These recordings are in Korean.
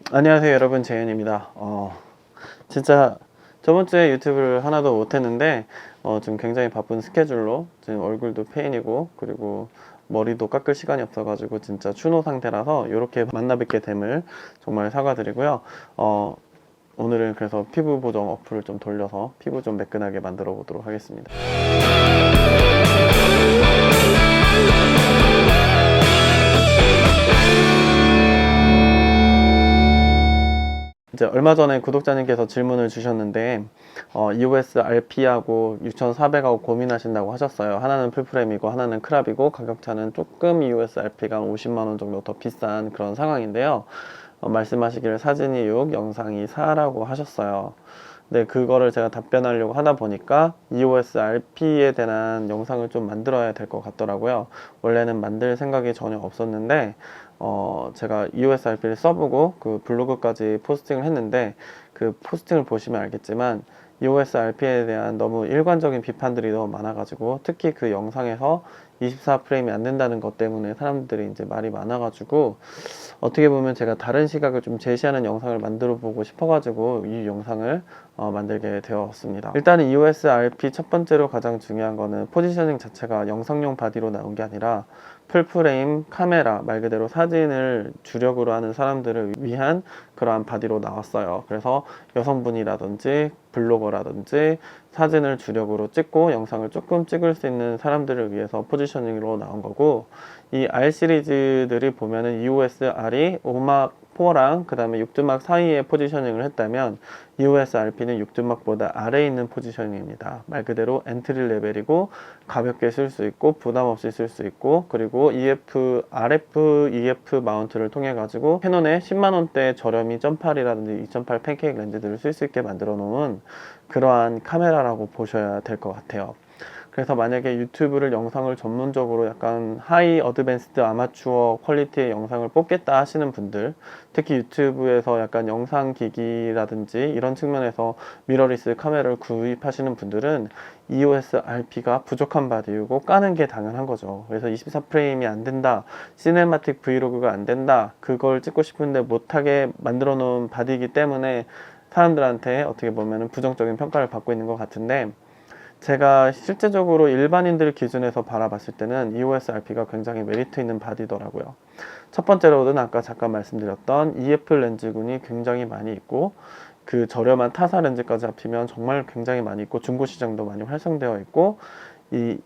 안녕하세요 여러분, 재현입니다. 진짜 저번주에 유튜브를 하나도 못했는데 지금 굉장히 바쁜 스케줄로 지금 얼굴도 페인이고, 그리고 머리도 깎을 시간이 없어가지고 진짜 추노 상태라서 이렇게 만나 뵙게 됨을 정말 사과드리고요. 오늘은 그래서 피부 보정 어플을 좀 돌려서 피부 좀 매끈하게 만들어 보도록 하겠습니다. 이제 얼마 전에 구독자님께서 질문을 주셨는데 EOS RP하고 6400하고 고민하신다고 하셨어요. 하나는 풀프레임이고 하나는 크랍이고 가격차는 조금 EOS RP가 50만원 정도 더 비싼 그런 상황인데요. 말씀하시기를 사진이 6, 영상이 4라고 하셨어요. 네, 그거를 제가 답변하려고 하다 보니까 EOS RP에 대한 영상을 좀 만들어야 될 것 같더라고요. 원래는 만들 생각이 전혀 없었는데 제가 EOS RP를 써보고 그 블로그까지 포스팅을 했는데, 그 포스팅을 보시면 알겠지만 EOS RP에 대한 너무 일관적인 비판들이 너무 많아가지고, 특히 그 영상에서 24프레임이 안 된다는 것 때문에 사람들이 이제 말이 많아가지고, 어떻게 보면 제가 다른 시각을 좀 제시하는 영상을 만들어 보고 싶어가지고 이 영상을 만들게 되었습니다. 일단은 EOS RP 첫 번째로 가장 중요한 거는 포지셔닝 자체가 영상용 바디로 나온 게 아니라 풀프레임 카메라, 말 그대로 사진을 주력으로 하는 사람들을 위한 그러한 바디로 나왔어요. 그래서 여성분이라든지 블로거라든지 사진을 주력으로 찍고 영상을 조금 찍을 수 있는 사람들을 위해서 포지셔닝으로 나온 거고, 이 R 시리즈들이 보면은 EOS R이 5막 4랑 그 다음에 6주막 사이에 포지셔닝을 했다면, EOS RP는 6주막보다 아래에 있는 포지셔닝입니다. 말 그대로 엔트리 레벨이고, 가볍게 쓸 수 있고 부담 없이 쓸 수 있고, 그리고 RF EF 마운트를 통해 가지고 캐논의 10만원대 저렴이 1.8이라든지 2.8 팬케이크 렌즈들을 쓸 수 있게 만들어 놓은 그러한 카메라라고 보셔야 될 것 같아요. 그래서 만약에 유튜브를 영상을 전문적으로 약간 하이 어드밴스드 아마추어 퀄리티의 영상을 뽑겠다 하시는 분들, 특히 유튜브에서 약간 영상 기기라든지 이런 측면에서 미러리스 카메라를 구입하시는 분들은 EOS RP가 부족한 바디이고 까는 게 당연한 거죠. 그래서 24프레임이 안 된다, 시네마틱 브이로그가 안 된다, 그걸 찍고 싶은데 못하게 만들어 놓은 바디이기 때문에 사람들한테 어떻게 보면 부정적인 평가를 받고 있는 것 같은데, 제가 실제적으로 일반인들 기준에서 바라봤을 때는 EOS RP가 굉장히 메리트 있는 바디더라고요. 첫 번째로는 아까 잠깐 말씀드렸던 EF 렌즈군이 굉장히 많이 있고, 그 저렴한 타사 렌즈까지 합치면 정말 굉장히 많이 있고, 중고 시장도 많이 활성되어 있고, 이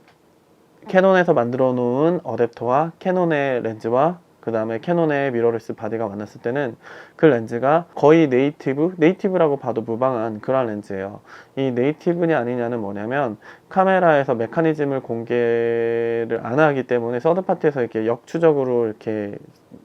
캐논에서 만들어 놓은 어댑터와 캐논의 렌즈와 그 다음에 캐논의 미러리스 바디가 만났을 때는 그 렌즈가 거의 네이티브라고 봐도 무방한 그런 렌즈예요. 이 네이티브냐 아니냐는 뭐냐면, 카메라에서 메커니즘을 공개를 안 하기 때문에 서드파티에서 이렇게 역추적으로 이렇게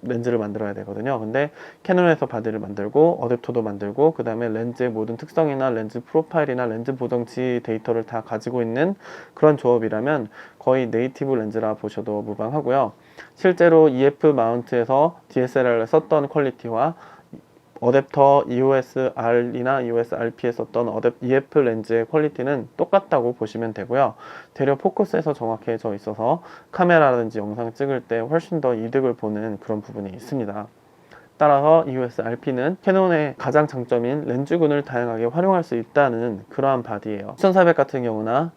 렌즈를 만들어야 되거든요. 근데 캐논에서 바디를 만들고 어댑터도 만들고 그 다음에 렌즈의 모든 특성이나 렌즈 프로파일이나 렌즈 보정치 데이터를 다 가지고 있는 그런 조업이라면 거의 네이티브 렌즈라 보셔도 무방하고요. 실제로 EF 마운트에서 DSLR을 썼던 퀄리티와 어댑터 EOS R이나 EOS RP에 썼던 EF 렌즈의 퀄리티는 똑같다고 보시면 되고요. 대려 포커스에서 정확해져 있어서 카메라라든지 영상 찍을 때 훨씬 더 이득을 보는 그런 부분이 있습니다. 따라서 EOS RP는 캐논의 가장 장점인 렌즈군을 다양하게 활용할 수 있다는 그러한 바디예요. 6400 같은 경우나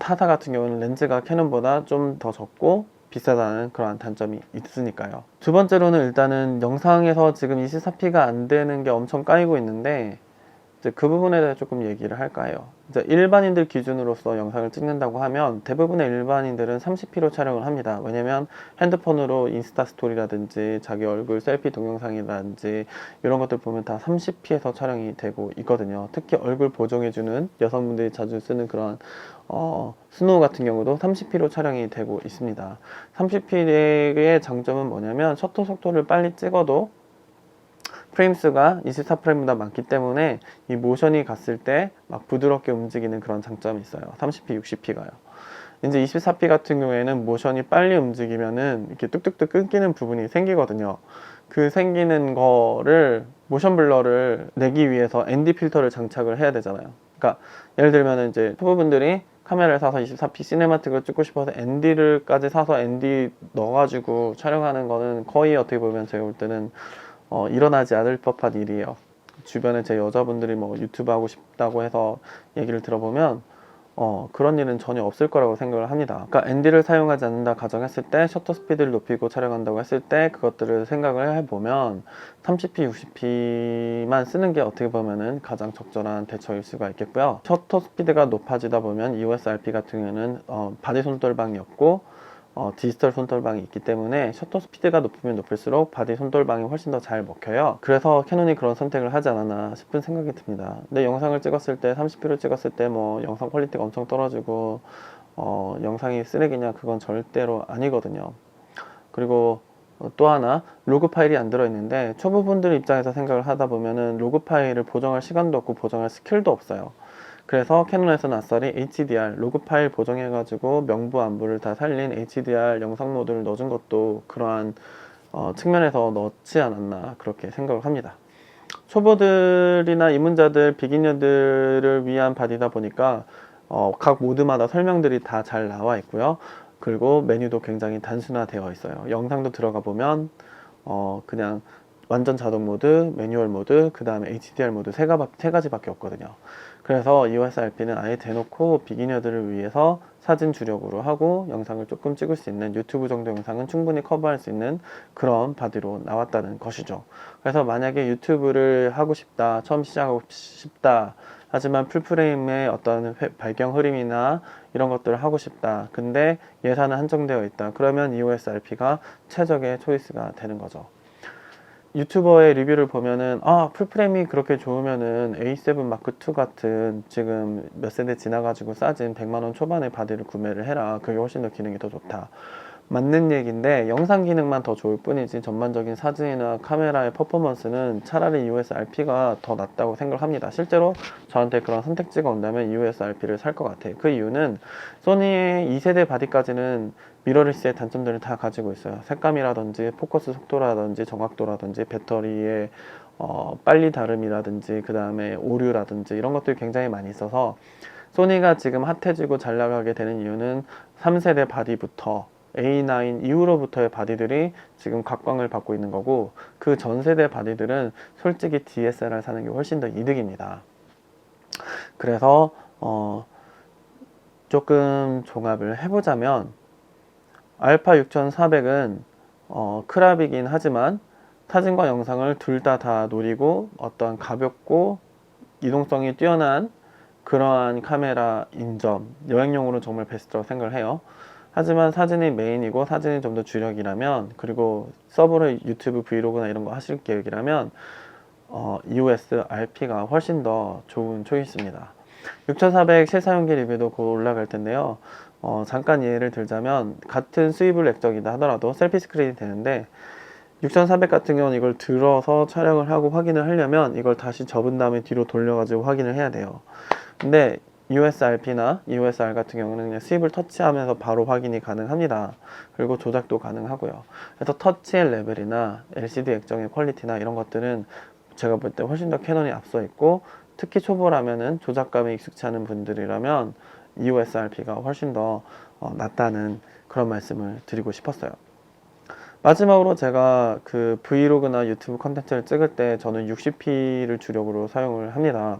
타사 같은 경우는 렌즈가 캐논보다 좀 더 적고 비싸다는 그런 단점이 있으니까요. 두 번째로는 일단은 영상에서 지금 24p가 안 되는 게 엄청 까이고 있는데, 이제 그 부분에 대해 조금 얘기를 할까 해요. 이제 일반인들 기준으로서 영상을 찍는다고 하면 대부분의 일반인들은 30p로 촬영을 합니다. 왜냐면 핸드폰으로 인스타 스토리라든지 자기 얼굴 셀피 동영상이라든지 이런 것들 보면 다 30p에서 촬영이 되고 있거든요. 특히 얼굴 보정해주는 여성분들이 자주 쓰는 그런 스노우 같은 경우도 30p로 촬영이 되고 있습니다. 30p의 장점은 뭐냐면 셔터 속도를 빨리 찍어도 프레임 수가 24프레임보다 많기 때문에 이 모션이 갔을 때 막 부드럽게 움직이는 그런 장점이 있어요. 30p, 60p가요. 이제 24p 같은 경우에는 모션이 빨리 움직이면은 이렇게 뚝뚝뚝 끊기는 부분이 생기거든요. 그 생기는 거를 모션 블러를 내기 위해서 ND 필터를 장착을 해야 되잖아요. 그러니까 예를 들면 이제 초보분들이 카메라를 사서 24p 시네마틱을 찍고 싶어서 ND를까지 사서 ND 넣어가지고 촬영하는 거는 거의 어떻게 보면 제가 볼 때는 일어나지 않을 법한 일이에요. 주변에 제 여자분들이 뭐 유튜브 하고 싶다고 해서 얘기를 들어보면 그런 일은 전혀 없을 거라고 생각을 합니다. 그러니까 ND를 사용하지 않는다 가정했을 때 셔터 스피드를 높이고 촬영한다고 했을 때 그것들을 생각을 해보면 30p, 60p만 쓰는 게 어떻게 보면은 가장 적절한 대처일 수가 있겠고요. 셔터 스피드가 높아지다 보면 EOS RP 같은 경우는 바디 손떨방이 없고 디지털 손떨방이 있기 때문에 셔터 스피드가 높으면 높을수록 바디 손떨방이 훨씬 더 잘 먹혀요. 그래서 캐논이 그런 선택을 하지 않았나 싶은 생각이 듭니다. 근데 영상을 찍었을 때 30p로 찍었을 때 뭐 영상 퀄리티가 엄청 떨어지고 영상이 쓰레기냐, 그건 절대로 아니거든요. 그리고 또 하나, 로그 파일이 안 들어있는데 초보분들 입장에서 생각을 하다 보면은 로그 파일을 보정할 시간도 없고 보정할 스킬도 없어요. 그래서 캐논에서는 아싸리 HDR, 로그 파일 보정해가지고 명부 안부를 다 살린 HDR 영상 모드를 넣어준 것도 그러한 측면에서 넣지 않았나 그렇게 생각을 합니다. 초보들이나 입문자들, 비기너들을 위한 바디다 보니까 각 모드마다 설명들이 다 잘 나와 있고요. 그리고 메뉴도 굉장히 단순화되어 있어요. 영상도 들어가 보면 그냥 완전 자동 모드, 매뉴얼 모드, 그 다음에 HDR 모드 세 가지밖에 없거든요. 그래서 EOS RP는 아예 대놓고 비기너들을 위해서 사진 주력으로 하고 영상을 조금 찍을 수 있는, 유튜브 정도 영상은 충분히 커버할 수 있는 그런 바디로 나왔다는 것이죠. 그래서 만약에 유튜브를 하고 싶다, 처음 시작하고 싶다, 하지만 풀프레임의 어떤 발경 흐름이나 이런 것들을 하고 싶다, 근데 예산은 한정되어 있다, 그러면 EOS RP가 최적의 초이스가 되는 거죠. 유튜버의 리뷰를 보면은 풀프레임이 그렇게 좋으면은 A7 마크 2 같은 지금 몇 세대 지나가지고 싸진 100만원 초반의 바디를 구매를 해라, 그게 훨씬 더 기능이 더 좋다. 맞는 얘기인데 영상 기능만 더 좋을 뿐이지 전반적인 사진이나 카메라의 퍼포먼스는 차라리 EOS RP가 더 낫다고 생각합니다. 실제로 저한테 그런 선택지가 온다면 EOS RP를 살 것 같아요. 그 이유는 소니의 2세대 바디까지는 미러리스의 단점들을 다 가지고 있어요. 색감이라든지 포커스 속도라든지 정확도라든지 배터리의 빨리 다름이라든지 그 다음에 오류라든지 이런 것들이 굉장히 많이 있어서 소니가 지금 핫해지고 잘 나가게 되는 이유는 3세대 바디부터 A9 이후로부터의 바디들이 지금 각광을 받고 있는 거고, 그 전 세대 바디들은 솔직히 DSLR 사는 게 훨씬 더 이득입니다. 그래서 조금 종합을 해보자면 알파 6400은 크랍이긴 하지만 사진과 영상을 둘 다 노리고 어떠한 가볍고 이동성이 뛰어난 그러한 카메라인 점, 여행용으로 정말 베스트라고 생각을 해요. 하지만 사진이 메인이고 사진이 좀 더 주력이라면, 그리고 서브로 유튜브 브이로그나 이런 거 하실 계획이라면 EOS RP가 훨씬 더 좋은 초이스입니다. 6400 실사용기 리뷰도 곧 올라갈 텐데요. 잠깐 예를 들자면 같은 수입을 액정이다 하더라도 셀피 스크린이 되는데 6400 같은 경우는 이걸 들어서 촬영을 하고 확인을 하려면 이걸 다시 접은 다음에 뒤로 돌려가지고 확인을 해야 돼요. 근데 EOS RP나 EOS R 같은 경우는 그냥 스윕을 터치하면서 바로 확인이 가능합니다. 그리고 조작도 가능하고요. 그래서 터치의 레벨이나 LCD 액정의 퀄리티나 이런 것들은 제가 볼 때 훨씬 더 캐논이 앞서 있고, 특히 초보라면은 조작감이 익숙치 않은 분들이라면 EOS RP가 훨씬 더 낫다는 그런 말씀을 드리고 싶었어요. 마지막으로 제가 그 브이로그나 유튜브 컨텐츠를 찍을 때 저는 60p를 주력으로 사용을 합니다.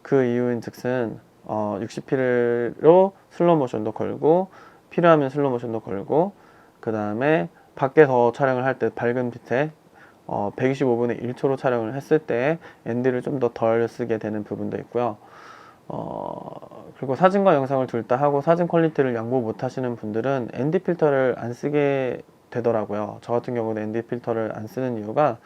그 이유인 즉슨 60p로 슬로우 모션도 걸고 필요하면 슬로우 모션도 걸고, 그 다음에 밖에서 촬영을 할 때 밝은 빛에 125분의 1초로 촬영을 했을 때 ND를 좀 더 덜 쓰게 되는 부분도 있고요. 그리고 사진과 영상을 둘 다 하고 사진 퀄리티를 양보 못 하시는 분들은 ND 필터를 안 쓰게 되더라고요. 저 같은 경우는 ND 필터를 안 쓰는 이유가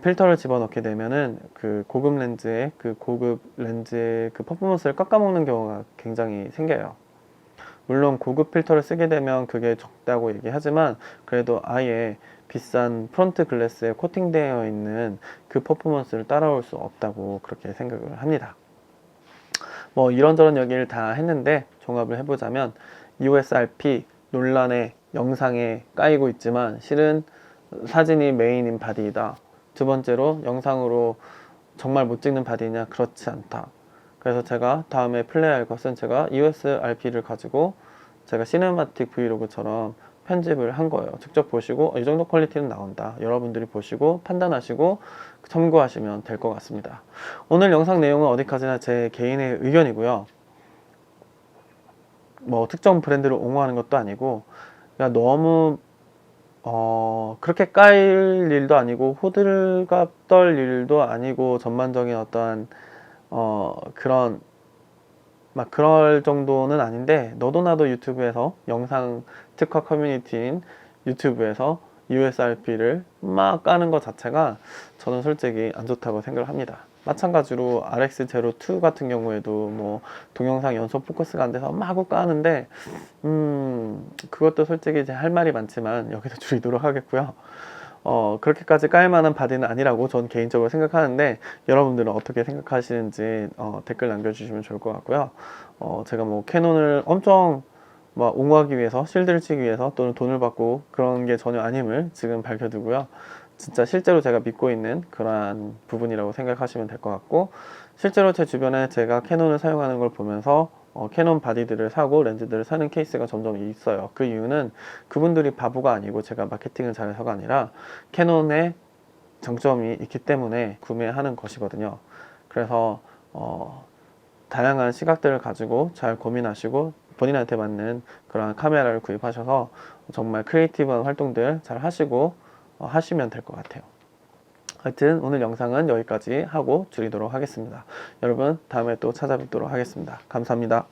필터를 집어넣게 되면은 그 고급 렌즈의 그 퍼포먼스를 깎아먹는 경우가 굉장히 생겨요. 물론 고급 필터를 쓰게 되면 그게 적다고 얘기하지만 그래도 아예 비싼 프론트 글래스에 코팅되어 있는 그 퍼포먼스를 따라올 수 없다고 그렇게 생각을 합니다. 뭐 이런저런 얘기를 다 했는데 종합을 해보자면 EOS RP 논란에 영상에 까이고 있지만 실은 사진이 메인인 바디이다. 두 번째로 영상으로 정말 못 찍는 바디냐? 그렇지 않다. 그래서 제가 다음에 플레이할 것은 제가 EOS RP를 가지고 제가 시네마틱 브이로그처럼 편집을 한 거예요. 직접 보시고 이 정도 퀄리티는 나온다. 여러분들이 보시고 판단하시고 참고하시면 될 것 같습니다. 오늘 영상 내용은 어디까지나 제 개인의 의견이고요. 뭐 특정 브랜드를 옹호하는 것도 아니고 그냥 너무 그렇게 까일 일도 아니고 호들갑 떨 일도 아니고 전반적인 어떠한 그런 막 그럴 정도는 아닌데 너도 나도 유튜브에서 영상 특화 커뮤니티인 유튜브에서 USRP를 막 까는 것 자체가 저는 솔직히 안 좋다고 생각을 합니다. 마찬가지로 RX02 같은 경우에도 뭐 동영상 연속 포커스가 안 돼서 마구 까는데 그것도 솔직히 이제 할 말이 많지만 여기서 줄이도록 하겠고요. 그렇게까지 깔 만한 바디는 아니라고 전 개인적으로 생각하는데 여러분들은 어떻게 생각하시는지 댓글 남겨주시면 좋을 것 같고요. 제가 뭐 캐논을 엄청 막 옹호하기 위해서 실드를 치기 위해서 또는 돈을 받고 그런 게 전혀 아님을 지금 밝혀두고요. 진짜 실제로 제가 믿고 있는 그러한 부분이라고 생각하시면 될 것 같고 실제로 제 주변에 제가 캐논을 사용하는 걸 보면서 캐논 바디들을 사고 렌즈들을 사는 케이스가 점점 있어요. 그 이유는 그분들이 바보가 아니고 제가 마케팅을 잘해서가 아니라 캐논의 장점이 있기 때문에 구매하는 것이거든요. 그래서 다양한 시각들을 가지고 잘 고민하시고 본인한테 맞는 그런 카메라를 구입하셔서 정말 크리에이티브한 활동들 잘 하시고 하시면 될 것 같아요. 하여튼 오늘 영상은 여기까지 하고 줄이도록 하겠습니다. 여러분 다음에 또 찾아뵙도록 하겠습니다. 감사합니다.